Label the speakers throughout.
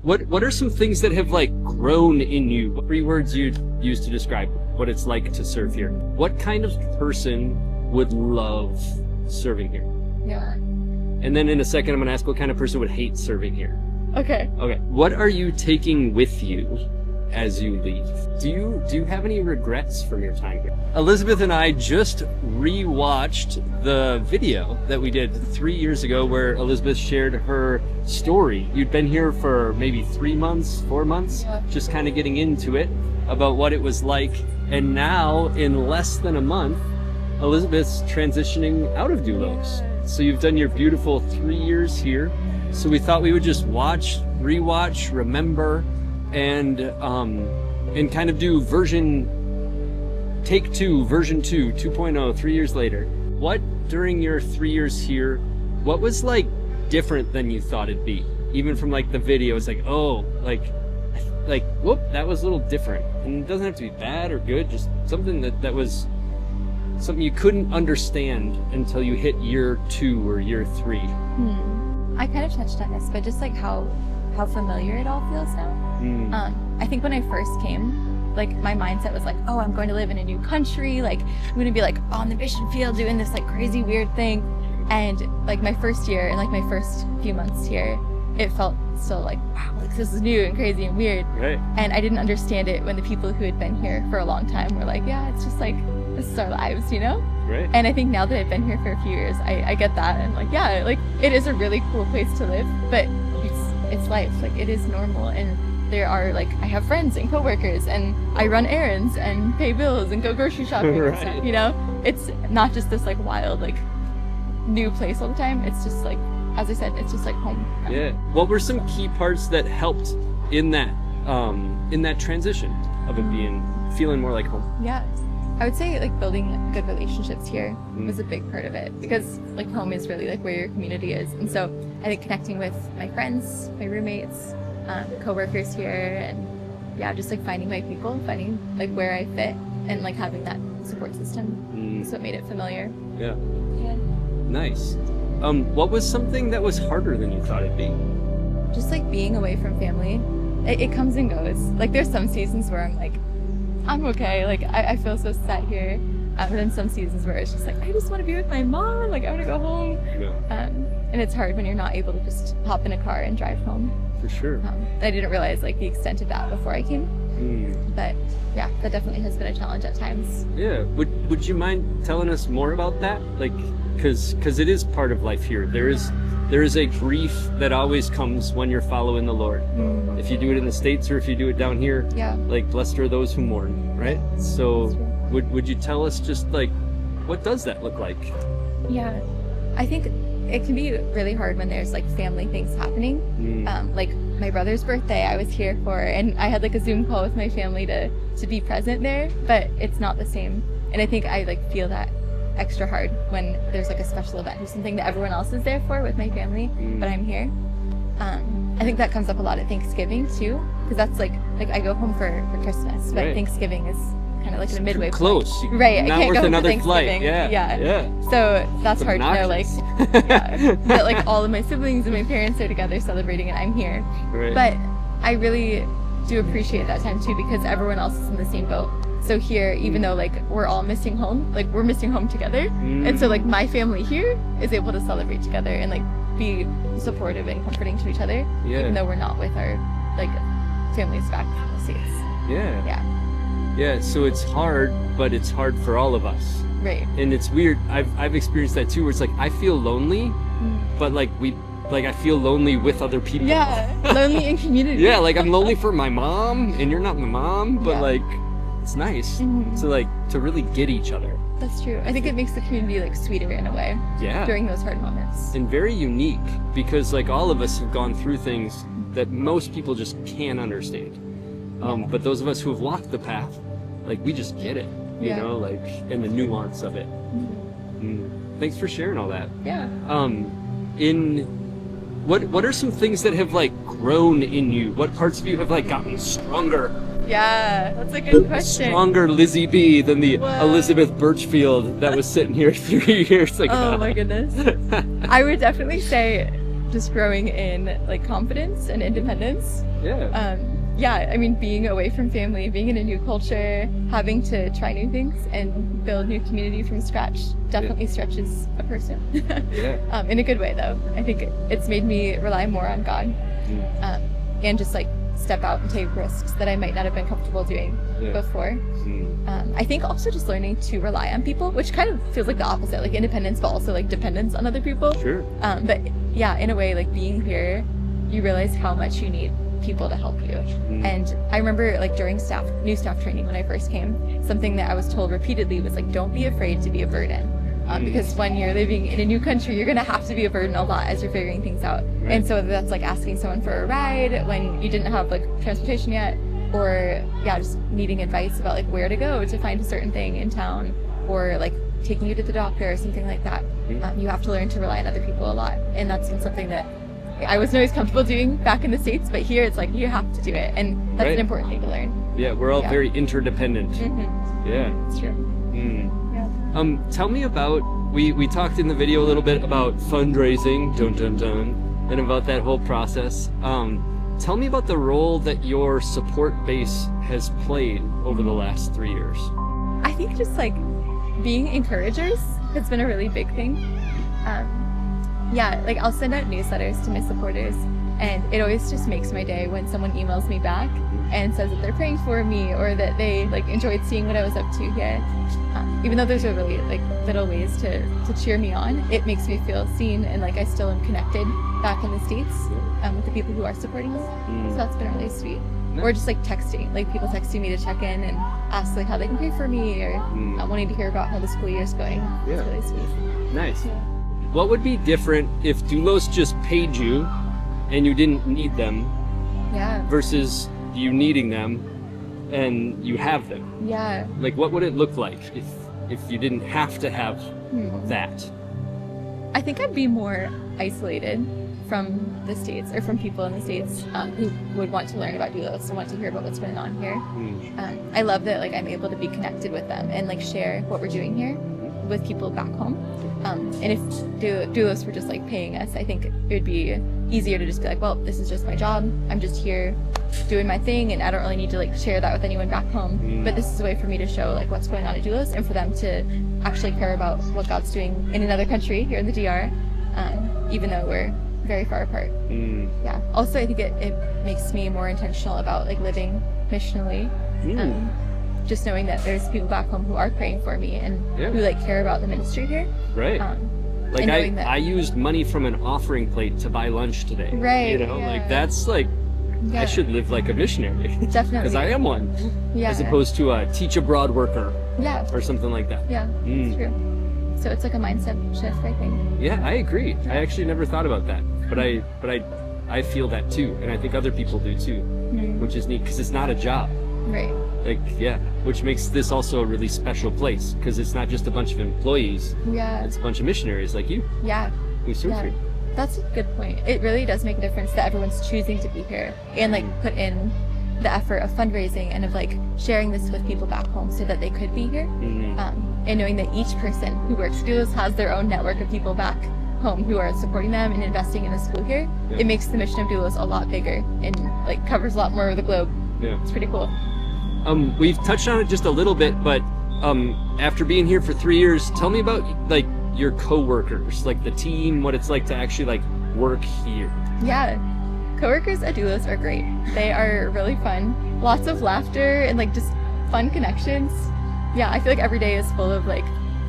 Speaker 1: What are some things that have like grown in you? What 3 words you'd use to describe what it's like to serve here? What kind of person would love serving here?
Speaker 2: Yeah.
Speaker 1: And then in a second, I'm gonna ask what kind of person would hate serving here.
Speaker 2: Okay.
Speaker 1: Okay. What are you taking with you as you leave? Do you have any regrets from your time here? Elisabeth and I just rewatched the video that we did 3 years ago where Elisabeth shared her story. You'd been here for maybe 3 months, 4 months,
Speaker 2: Yeah.
Speaker 1: just kind of getting into it about what it was like. And now in less than a month, Elisabeth's transitioning out of Doulos. So you've done your beautiful 3 years here. So we thought we would just rewatch, remember, and kind of do take 2, version 2, 2.0, 3 years later. What, during your 3 years here, what was like different than you thought it'd be? Even from like the video, it's like, oh, like, whoop, that was a little different. And it doesn't have to be bad or good, just something that was something you couldn't understand until you hit year 2 or year 3.
Speaker 2: I kind of touched on this, but just like how familiar it all feels now. I think when I first came, like my mindset was like, oh, I'm going to live in a new country. Like I'm going to be like on the mission field doing this like crazy weird thing. And like my first year and like my first few months here, it felt still like, wow, like this is new and crazy and weird.
Speaker 1: Right.
Speaker 2: And I didn't understand it when the people who had been here for a long time were like, yeah, it's just like, this is our lives, you know?
Speaker 1: Right.
Speaker 2: And I think now that I've been here for a few years, I get that. And like, yeah, like it is a really cool place to live, but it's life. Like it is normal. And there are like, I have friends and coworkers and I run errands and pay bills and go grocery shopping
Speaker 1: Right.
Speaker 2: and stuff, you know? It's not just this like wild, like new place all the time. It's just like, as I said, it's just like home.
Speaker 1: Yeah. What were some key parts that helped in that transition of it feeling more like home?
Speaker 2: Yeah. I would say like building good relationships here was a big part of it, because like home is really like where your community is. And so I think connecting with my friends, my roommates, coworkers here, and yeah, just like finding my people, finding like where I fit, and like having that support system. So it made it familiar.
Speaker 1: Yeah.
Speaker 2: Yeah.
Speaker 1: Nice. What was something that was harder than you thought it'd be?
Speaker 2: Just like being away from family, it comes and goes. Like there's some seasons where I'm like, I'm okay, like I feel so set here. But then some seasons where it's just like, I just want to be with my mom, like I want to go home.
Speaker 1: Yeah.
Speaker 2: And it's hard when you're not able to just hop in a car and drive home.
Speaker 1: For sure.
Speaker 2: I didn't realize like the extent of that before I came. But yeah, that definitely has been a challenge at times.
Speaker 1: Yeah. Would you mind telling us more about that? Like, because it is part of life here. There is a grief that always comes when you're following the Lord. If you do it in the States or if you do it down here,
Speaker 2: Yeah.
Speaker 1: like blessed are those who mourn, right? So would you tell us just like, what does that look like?
Speaker 2: Yeah, I think it can be really hard when there's like family things happening. Like my brother's birthday, I was here for, and I had like a Zoom call with my family to be present there, but it's not the same. And I think I like feel that extra hard when there's like a special event or something that everyone else is there for with my family, but I'm here. I think that comes up a lot at Thanksgiving too, because that's like I go home for Christmas, but
Speaker 1: Right.
Speaker 2: Thanksgiving is kind of like a midway
Speaker 1: Close.
Speaker 2: point. Right, I
Speaker 1: Not
Speaker 2: can't
Speaker 1: worth
Speaker 2: go home
Speaker 1: another
Speaker 2: for
Speaker 1: flight.
Speaker 2: Thanksgiving.
Speaker 1: Yeah.
Speaker 2: So that's hard to know, like,
Speaker 1: Obnoxious.
Speaker 2: yeah, that like all of my siblings and my parents are together celebrating and I'm here.
Speaker 1: Right.
Speaker 2: But I really do appreciate that time too, because everyone else is in the same boat. So here, even though like we're all missing home, like we're missing home together. And so like my family here is able to celebrate together and like be supportive and comforting to each other,
Speaker 1: Yeah.
Speaker 2: even though we're not with our like families back in the States.
Speaker 1: Yeah.
Speaker 2: Yeah,
Speaker 1: So it's hard, but it's hard for all of us.
Speaker 2: right.
Speaker 1: And it's weird. I've experienced that too, where it's like I feel lonely, but like I feel lonely with other people.
Speaker 2: Yeah, lonely in community.
Speaker 1: Yeah, like I'm lonely for my mom, and you're not my mom, but
Speaker 2: Yeah.
Speaker 1: like it's nice to really get each other.
Speaker 2: That's true. I think it makes the community like sweeter in a way.
Speaker 1: Yeah.
Speaker 2: During those hard moments.
Speaker 1: And very unique, because like all of us have gone through things that most people just can't understand. But those of us who have walked the path, like we just get it, you
Speaker 2: Yeah.
Speaker 1: know, like, and the nuance of it. Thanks for sharing all that.
Speaker 2: Yeah.
Speaker 1: What are some things that have like grown in you? What parts of you have like gotten stronger?
Speaker 2: Yeah, that's a good question.
Speaker 1: Stronger Lizzie B than the
Speaker 2: Whoa.
Speaker 1: Elisabeth Burchfield that was sitting here 3 years ago.
Speaker 2: Oh my goodness. I would definitely say just growing in like confidence and independence. Yeah, I mean, being away from family, being in a new culture, having to try new things and build new community from scratch definitely stretches a person. In a good way, though. I think it's made me rely more on God and just like step out and take risks that I might not have been comfortable doing before. I think also just learning to rely on people, which kind of feels like the opposite, like independence, but also like dependence on other people. But yeah, in a way, like being here, you realize how much you need people to help you. And I remember like during new staff training when I first came, something that I was told repeatedly was like, don't be afraid to be a burden. Because when you're living in a new country, you're gonna have to be a burden a lot as you're figuring things out. And so that's like asking someone for a ride when you didn't have like transportation yet, or just needing advice about like where to go to find a certain thing in town, or like taking you to the doctor or something like that. You have to learn to rely on other people a lot. And that's been something that I wasn't always comfortable doing back in the States, but here it's like you have to do it, and that's an important thing to learn.
Speaker 1: Yeah, we're all very interdependent. Yeah,
Speaker 2: it's true.
Speaker 1: Tell me about, we talked in the video a little bit about fundraising, and about that whole process. Tell me about the role that your support base has played over the last 3 years.
Speaker 2: I think just like being encouragers has been a really big thing. Like I'll send out newsletters to my supporters, and it always just makes my day when someone emails me back and says that they're praying for me, or that they like enjoyed seeing what I was up to here. Even though those are really like little ways to cheer me on, it makes me feel seen and like I still am connected back in the States with the people who are supporting me. So that's been really sweet. Or just like texting, like people texting me to check in and ask like how they can pray for me, or wanting to hear about how the school year is going. It's really sweet.
Speaker 1: Nice. What would be different if Doulos just paid you and you didn't need them versus you needing them and you have them? Like what would it look like if you didn't have to have that?
Speaker 2: I think I'd be more isolated from the States, or from people in the States who would want to learn about Doulos and want to hear about what's going on here. I love that like I'm able to be connected with them and like share what we're doing here with people back home. And if Doulos were just like paying us, I think it would be easier to just be like, well, this is just my job. I'm just here doing my thing, and I don't really need to like share that with anyone back home. But this is a way for me to show like what's going on at Doulos, and for them to actually care about what God's doing in another country here in the DR, even though we're very far apart. Also I think it makes me more intentional about like living missionally. Just knowing that there's people back home who are praying for me and who like care about the ministry here. Like I used money from an offering plate to buy lunch today. Like that's like I should live like a missionary. Definitely.
Speaker 1: Because I am one. As opposed to a teach abroad worker. Or something like that.
Speaker 2: It's true. So it's like a mindset shift, I think.
Speaker 1: I agree. I actually never thought about that, but I feel that too, and I think other people do too, which is neat because it's not a job. Like, which makes this also a really special place, because it's not just a bunch of employees. It's a bunch of missionaries like you. Who serve here.
Speaker 2: That's a good point. It really does make a difference that everyone's choosing to be here and like put in the effort of fundraising and of like sharing this with people back home so that they could be here. And knowing that each person who works at Doulos has their own network of people back home who are supporting them and investing in the school here. It makes the mission of Doulos a lot bigger and like covers a lot more of the globe. It's pretty cool.
Speaker 1: We've touched on it just a little bit, but after being here for 3 years, tell me about like your co-workers, like the team, what it's like to actually like work here.
Speaker 2: Co-workers at Doulos are great. They are really fun. Lots of laughter and like just fun connections. I feel like every day is full of like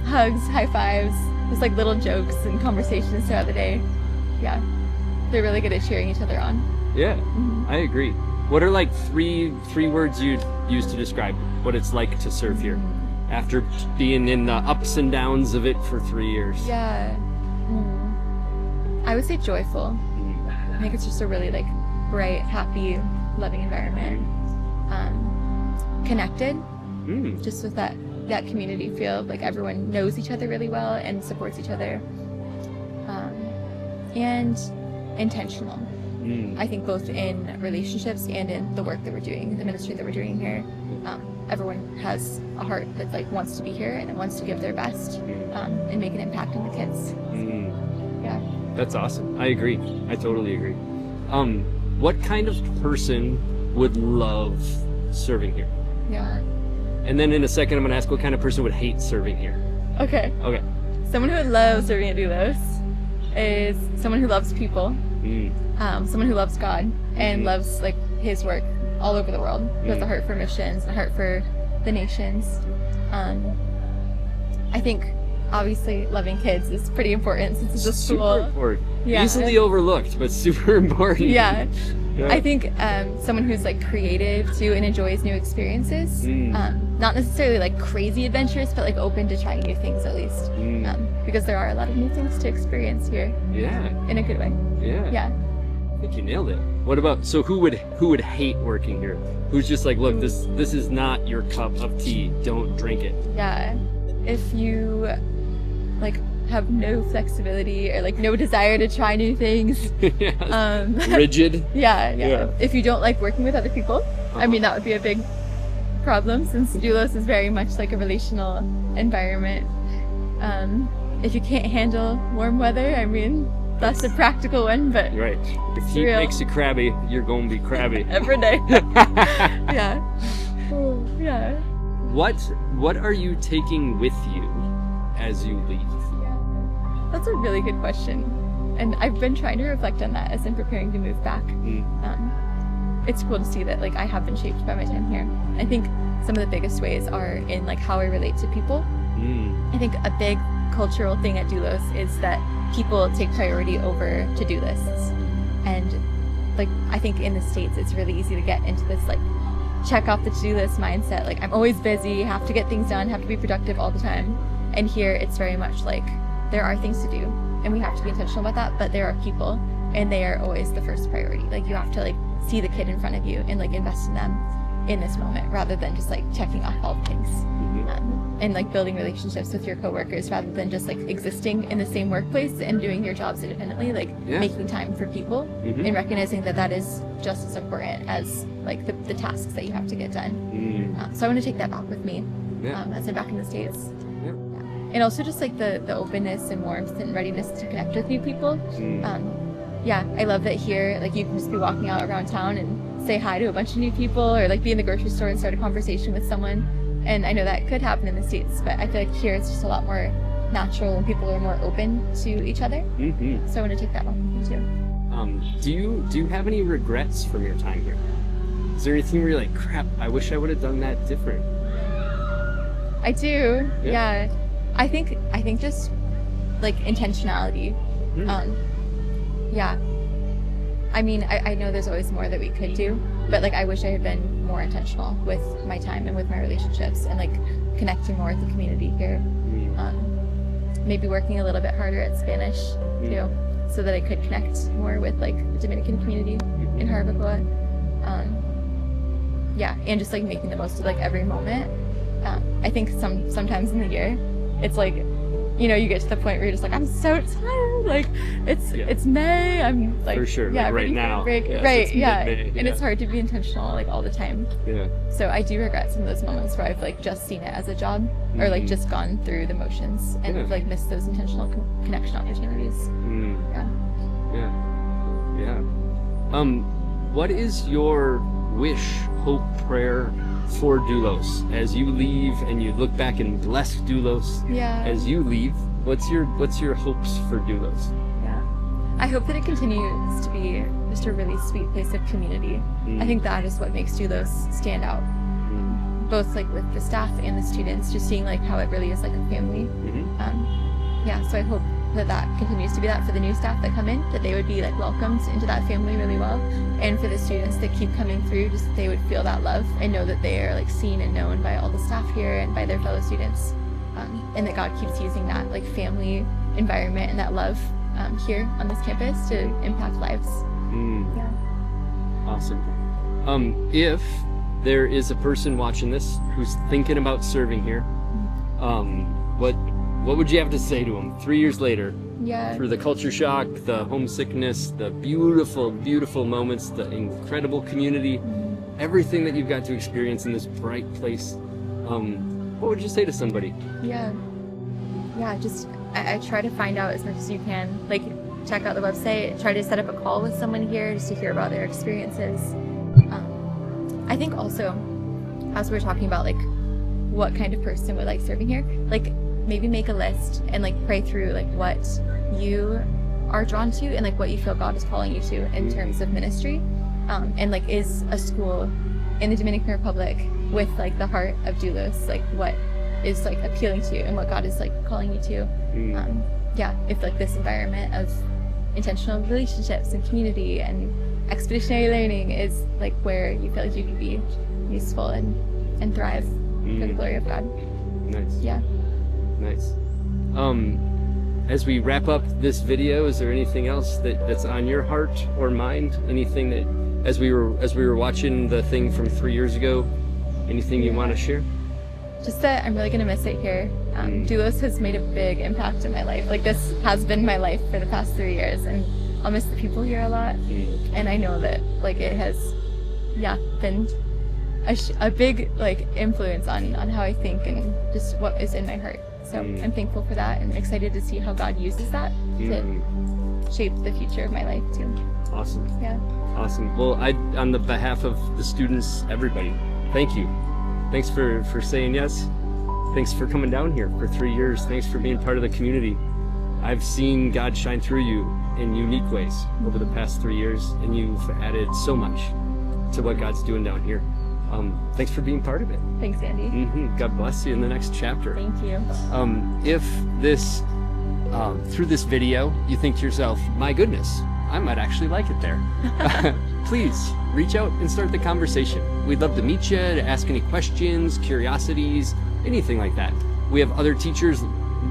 Speaker 2: hugs, high fives, just like little jokes and conversations throughout the day. They're really good at cheering each other on.
Speaker 1: I agree. What are like three words you'd use to describe what it's like to serve here after being in the ups and downs of it for 3 years?
Speaker 2: I would say joyful. I think it's just a really like bright, happy, loving environment. Connected, just with that community feel, like everyone knows each other really well and supports each other. And intentional. I think both in relationships and in the work that we're doing, the ministry that we're doing here. Everyone has a heart that like wants to be here and it wants to give their best and make an impact on the kids.
Speaker 1: That's awesome. I agree. I totally agree. What kind of person would love serving here?
Speaker 2: Yeah.
Speaker 1: And then in a second, I'm going to ask what kind of person would hate serving here.
Speaker 2: Okay.
Speaker 1: Okay.
Speaker 2: Someone who would love serving at Doulos is someone who loves people, someone who loves God and loves like his work all over the world. Who has a heart for missions, a heart for the nations. I think obviously loving kids is pretty important since it's a school.
Speaker 1: Super important.
Speaker 2: Yeah.
Speaker 1: Easily overlooked, but super important.
Speaker 2: Yeah. I think someone who's like creative too and enjoys new experiences. Not necessarily like crazy adventurous, but like open to trying new things at least. Because there are a lot of new things to experience here.
Speaker 1: Yeah.
Speaker 2: In a good way.
Speaker 1: Yeah.
Speaker 2: Yeah.
Speaker 1: I think you nailed it. What about, so who would hate working here? Who's just like, look, this is not your cup of tea. Don't drink it.
Speaker 2: Yeah. If you like have no flexibility or like no desire to try new things.
Speaker 1: Rigid.
Speaker 2: Yeah. If you don't like working with other people, I mean, that would be a big problem since Doulos is very much like a relational environment. If you can't handle warm weather, I mean, that's a practical one, but
Speaker 1: right. If heat makes you crabby, you're going to be crabby.
Speaker 2: Every day. Yeah. Yeah.
Speaker 1: What are you taking with you as you leave?
Speaker 2: That's a really good question. And I've been trying to reflect on that as I'm preparing to move back. It's cool to see that like I have been shaped by my time here. I think some of the biggest ways are in like how I relate to people. I think a big cultural thing at Doulos is that people take priority over to-do lists. And like I think in the States it's really easy to get into this like check off the to-do list mindset. Like I'm always busy, have to get things done, have to be productive all the time. And here it's very much like there are things to do and we have to be intentional about that, but there are people and they are always the first priority. Like you have to like see the kid in front of you and like invest in them in this moment rather than just like checking off all the things. And like building relationships with your coworkers rather than just like existing in the same workplace and doing your jobs independently, like making time for people and recognizing that that is just as important as like the tasks that you have to get done. So I want to take that back with me as I'm back in the States. And also just like the openness and warmth and readiness to connect with new people. I love that here, like you can just be walking out around town and say hi to a bunch of new people or like be in the grocery store and start a conversation with someone. And I know that could happen in the States, but I feel like here it's just a lot more natural and people are more open to each other. So I want to take that one with me too.
Speaker 1: Do you have any regrets from your time here? Is there anything where you're like, crap, I wish I would have done that different?
Speaker 2: I do. Yeah. I think just like intentionality. I mean, I know there's always more that we could do, but like I wish I had been more intentional with my time and with my relationships and like connecting more with the community here. Maybe working a little bit harder at Spanish too, so that I could connect more with like the Dominican community in Jarabacoa. And just like making the most of like every moment. I think sometimes in the year, it's like, you know, you get to the point where you're just like, I'm so tired. Like it's May. I'm like,
Speaker 1: for sure. Like right now.
Speaker 2: Right. Yeah. And it's hard to be intentional like all the time. Yeah. So I do regret some of those moments where I've like just seen it as a job or like just gone through the motions and have like missed those intentional connection opportunities.
Speaker 1: What is your wish, hope, prayer for Doulos as you leave and you look back and bless Doulos as you leave? What's your hopes for Doulos?
Speaker 2: I hope that it continues to be just a really sweet place of community. I think that is what makes Doulos stand out, both like with the staff and the students, just seeing like how it really is like a family. So I hope that continues to be that for the new staff that come in, that they would be like welcomed into that family really well, and for the students that keep coming through, just they would feel that love and know that they are like seen and known by all the staff here and by their fellow students, and that God keeps using that like family environment and that love here on this campus to impact lives.
Speaker 1: Awesome. If there is a person watching this who's thinking about serving here, what would you have to say to them 3 years later? Through the culture shock, the homesickness, the beautiful, beautiful moments, the incredible community, everything that you've got to experience in this bright place, what would you say to somebody?
Speaker 2: Just I try to find out as much as you can, like check out the website, try to set up a call with someone here just to hear about their experiences. I think also, as we're talking about like what kind of person would like serving here, like maybe make a list and like pray through like what you are drawn to and like what you feel God is calling you to in terms of ministry. And like, is a school in the Dominican Republic with like the heart of Doulos, like what is like appealing to you and what God is like calling you to. If like this environment of intentional relationships and community and expeditionary learning is like where you feel like you can be useful and thrive for the glory of God.
Speaker 1: Nice.
Speaker 2: Yeah.
Speaker 1: Nice. As we wrap up this video, is there anything else that's on your heart or mind? Anything that, as we were watching the thing from 3 years ago, anything you want to share?
Speaker 2: Just that I'm really gonna miss it here. Doulos has made a big impact in my life. Like, this has been my life for the past 3 years, and I'll miss the people here a lot. And I know that like it has, been a big like influence on how I think and just what is in my heart. So I'm thankful for that and excited to see how God uses that to shape the future of my life too.
Speaker 1: Awesome.
Speaker 2: Yeah.
Speaker 1: Awesome. Well, on the behalf of the students, everybody, thank you. Thanks for saying yes. Thanks for coming down here for 3 years. Thanks for being part of the community. I've seen God shine through you in unique ways over the past 3 years, and you've added so much to what God's doing down here. Thanks for being part of it.
Speaker 2: Thanks, Andy.
Speaker 1: God bless you in the next chapter.
Speaker 2: Thank you.
Speaker 1: If this, through this video, you think to yourself, my goodness, I might actually like it there. Please reach out and start the conversation. We'd love to meet you, to ask any questions, curiosities, anything like that. We have other teachers.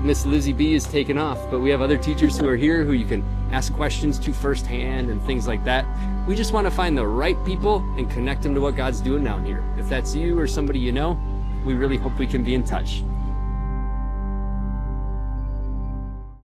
Speaker 1: Miss Lizzie B is taken off, but we have other teachers who are here who you can ask questions to firsthand and things like that. We just want to find the right people and connect them to what God's doing down here. If that's you or somebody you know, we really hope we can be in touch.